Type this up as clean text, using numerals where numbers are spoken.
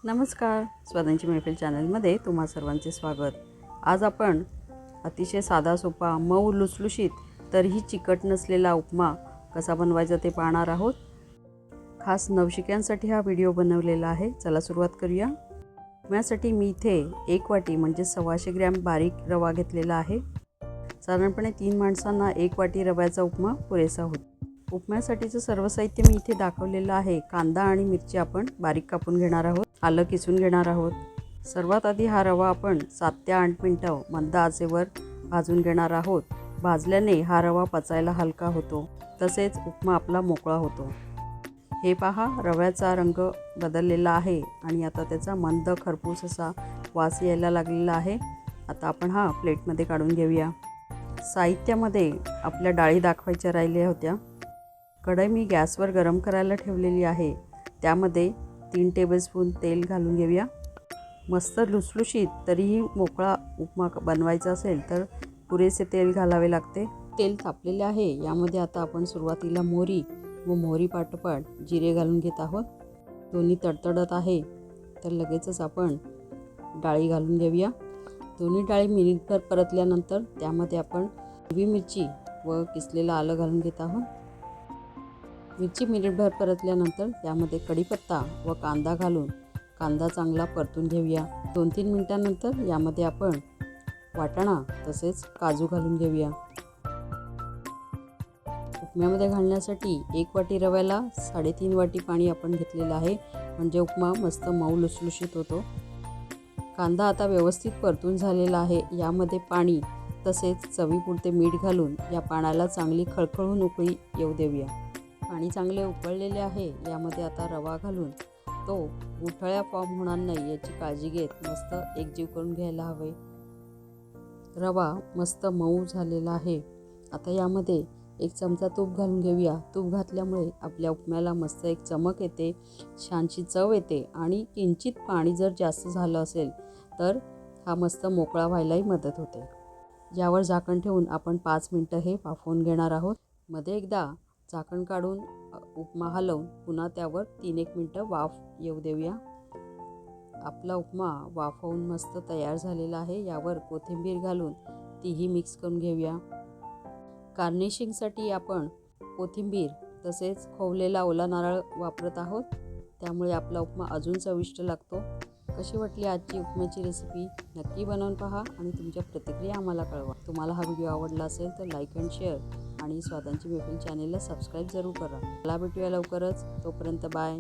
नमस्कार, स्वादांची मैफिल चॅनलमध्ये तुम्हा सर्वांचे स्वागत। आज आपण अतिशय साधा सोपा मऊ लुसलुशीत तरीही चिकट नसलेला उपमा कसा बनवायचा ते पाहणार आहोत। खास नवशिक्यांसाठी हा व्हिडिओ बनवलेला आहे। चला सुरुवात करूया। उपम्यासाठी मी इथे 1 वाटी म्हणजे 125 ग्रॅम बारीक रवा घेतलेला आहे। साधारणपणे 3 माणसांना 1 वाटी रव्याचा उपमा पुरेसा होतो। उपम्यासाठीचं सर्व साहित्य मी इथे दाखवलेलं आहे। कांदा आणि मिरची आपण बारीक कापून घेणार आहोत। आलं किसून घेणार आहोत। सर्वात आधी हा रवा आपण 7 ते 8 मिनिटं मंद आचेवर भाजून घेणार आहोत। भाजल्याने हा रवा पचायला हलका होतो, तसेच उपमा आपला मोकळा होतो। हे पहा, रव्याचा रंग बदललेला आहे आणि आता त्याचा मंद खरपूस असा वास यायला लागलेला आहे। आता आपण हा प्लेटमध्ये काढून घेऊया। साहित्यामध्ये आपल्या डाळी दाखवायच्या राहिल्या होत्या। कढई मी गॅसवर गरम करायला ठेवलेली आहे। त्यामध्ये 3 टेबलस्पून तेल घालून घेऊया। मस्त लुसलुशीत तरीही मोकळा उपमा बनवायचा असेल तर पुरेसे तेल घालावे लागते। तेल तापलेले आहे। यामध्ये आता आपण सुरुवातीला मोहरी व मोहरी पाठोपाठ जिरे घालून घेत आहोत। दोन्ही तडतडत आहे तर लगेचच आपण डाळी घालून घेऊया। दोन्ही डाळी मिनिटभर परतल्यानंतर त्यामध्ये आपण हिरवी मिरची व किसलेलं आलं घालून घेत आहोत। मिरची मिनिटभर परतल्यानंतर त्यामध्ये कढीपत्ता व कांदा घालून कांदा चांगला परतून घेऊया। 2-3 मिनिटांनंतर यामध्ये आपण वाटाणा तसेच काजू घालून घेऊया। उपम्यामध्ये घालण्यासाठी 1 वाटी रव्याला 3.5 वाटी पाणी आपण घेतलेलं आहे, म्हणजे उपमा मस्त मऊ लुसलुशीत होतो। कांदा आता व्यवस्थित परतून झालेला आहे। यामध्ये पाणी तसेच चवीपुरते मीठ घालून या पाण्याला चांगली खळखळून उकळी येऊ देऊया। पाणी चांगले उकळलेले आहे। यामध्ये आता रवा घालून तो गुठळ्या फॉर्म होणार नाही याची काळजी घेत मस्त एकजीव करून घ्यायला हवे। रवा मस्त मऊ झालेला आहे। आता यामध्ये 1 चमचा तूप घालून घेऊया। तूप घातल्यामुळे आपल्या उपम्याला मस्त एक चमक येते, छानशी चव येते आणि किंचित पाणी जर जास्त झालं असेल तर हा मस्त मोकळा व्हायलाही मदत होते। यावर झाकण ठेवून आपण 5 मिनिटं हे वाफवून घेणार आहोत। मध्ये एकदा झाकण काढून उपमा हलवून पुन्हा त्यावर 3-1 मिनिटं वाफ येऊ देऊया। आपला उपमा वाफवून मस्त तयार झालेला आहे। यावर कोथिंबीर घालून तीही मिक्स करून घेऊया। गार्निशिंगसाठी आपण कोथिंबीर तसेच खोवलेला ओला नारळ वापरत आहोत, त्यामुळे आपला उपमा अजून चविष्ट लागतो। कशी वाटली आजची उपम्याची रेसिपी? नक्की बनवून पहा आणि तुमच्या प्रतिक्रिया आम्हाला कळवा। तुम्हाला हा व्हिडिओ आवडला असेल तर लाईक अँड शेअर आणि स्वादांची मैफिल चॅनेलला सबस्क्राईब जरूर करा। मला भेटूया लवकरच। तोपर्यंत बाय।